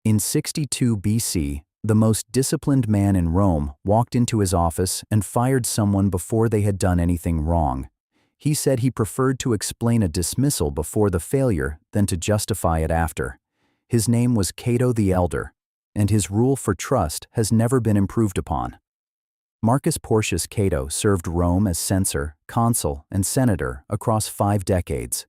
In 62 BC, the most disciplined man in Rome walked into his office and fired someone before they had done anything wrong. He said he preferred to explain a dismissal before the failure than to justify it after. His name was Cato the Elder, and his rule for trust has never been improved upon. Marcus Porcius Cato served Rome as censor, consul, and senator across 5 decades.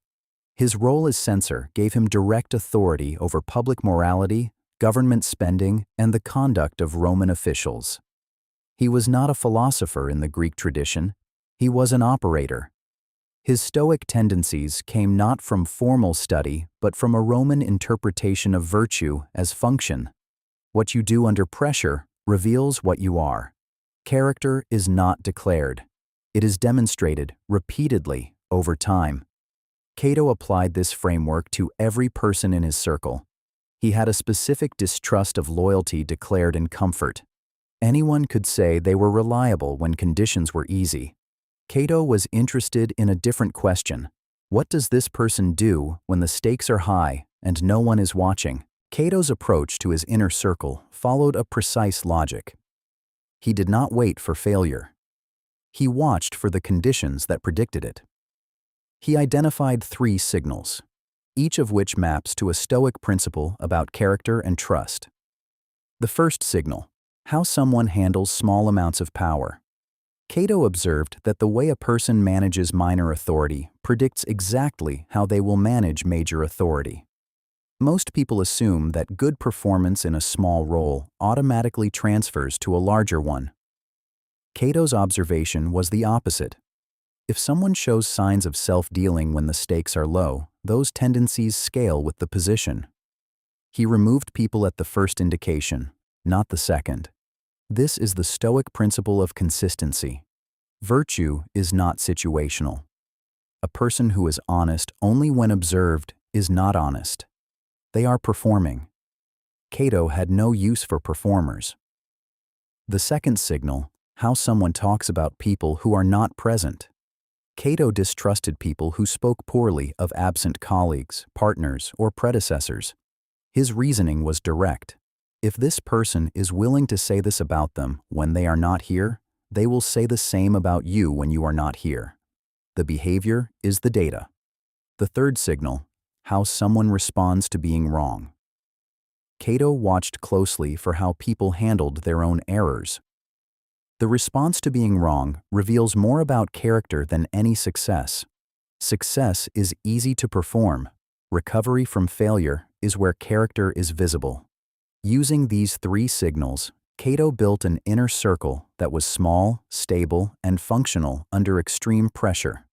His role as censor gave him direct authority over public morality, government spending, and the conduct of Roman officials. He was not a philosopher in the Greek tradition. He was an operator. His Stoic tendencies came not from formal study, but from a Roman interpretation of virtue as function. What you do under pressure reveals what you are. Character is not declared. It is demonstrated repeatedly over time. Cato applied this framework to every person in his circle. He had a specific distrust of loyalty declared in comfort. Anyone could say they were reliable when conditions were easy. Cato was interested in a different question. What does this person do when the stakes are high and no one is watching? Cato's approach to his inner circle followed a precise logic. He did not wait for failure. He watched for the conditions that predicted it. He identified 3 signals, each of which maps to a Stoic principle about character and trust. The first signal: how someone handles small amounts of power. Cato observed that the way a person manages minor authority predicts exactly how they will manage major authority. Most people assume that good performance in a small role automatically transfers to a larger one. Cato's observation was the opposite. If someone shows signs of self-dealing when the stakes are low, those tendencies scale with the position. He removed people at the first indication, not the second. This is the Stoic principle of consistency. Virtue is not situational. A person who is honest only when observed is not honest. They are performing. Cato had no use for performers. The second signal: how someone talks about people who are not present. Cato distrusted people who spoke poorly of absent colleagues, partners, or predecessors. His reasoning was direct. If this person is willing to say this about them when they are not here, they will say the same about you when you are not here. The behavior is the data. The third signal: how someone responds to being wrong. Cato watched closely for how people handled their own errors. The response to being wrong reveals more about character than any success. Success is easy to perform. Recovery from failure is where character is visible. Using these 3 signals, Cato built an inner circle that was small, stable, and functional under extreme pressure.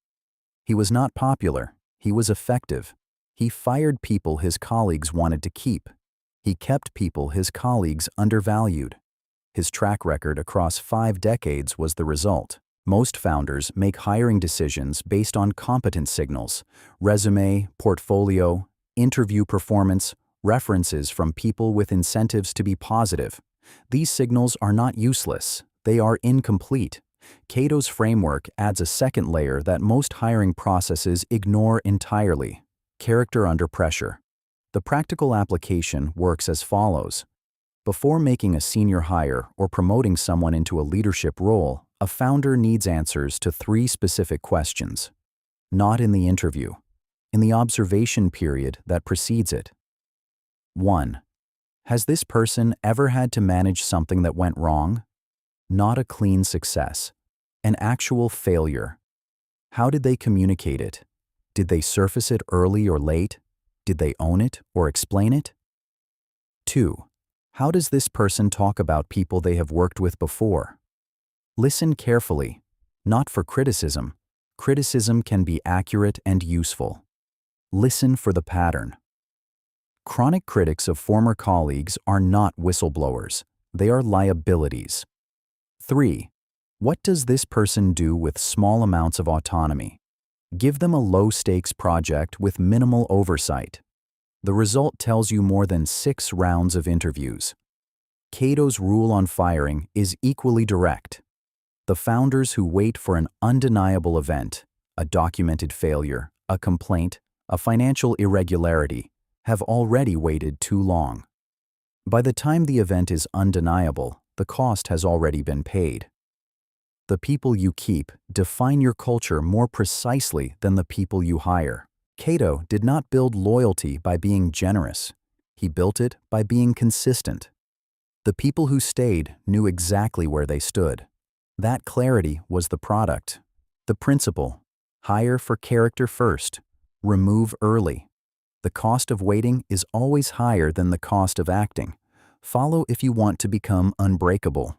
He was not popular. He was effective. He fired people his colleagues wanted to keep. He kept people his colleagues undervalued. His track record across 5 decades was the result. Most founders make hiring decisions based on competence signals: resume, portfolio, interview performance, references from people with incentives to be positive. These signals are not useless. They are incomplete. Cato's framework adds a second layer that most hiring processes ignore entirely: character under pressure. The practical application works as follows. Before making a senior hire or promoting someone into a leadership role, a founder needs answers to 3 specific questions. Not in the interview, in the observation period that precedes it. 1. Has this person ever had to manage something that went wrong? Not a clean success. An actual failure. How did they communicate it? Did they surface it early or late? Did they own it or explain it? 2. How does this person talk about people they have worked with before? Listen carefully. Not for criticism. Criticism can be accurate and useful. Listen for the pattern. Chronic critics of former colleagues are not whistleblowers. They are liabilities. 3. What does this person do with small amounts of autonomy? Give them a low-stakes project with minimal oversight. The result tells you more than 6 rounds of interviews. Cato's rule on firing is equally direct. The founders who wait for an undeniable event, a documented failure, a complaint, a financial irregularity, have already waited too long. By the time the event is undeniable, the cost has already been paid. The people you keep define your culture more precisely than the people you hire. Cato did not build loyalty by being generous. He built it by being consistent. The people who stayed knew exactly where they stood. That clarity was the product. The principle: hire for character first, remove early. The cost of waiting is always higher than the cost of acting. Follow if you want to become unbreakable.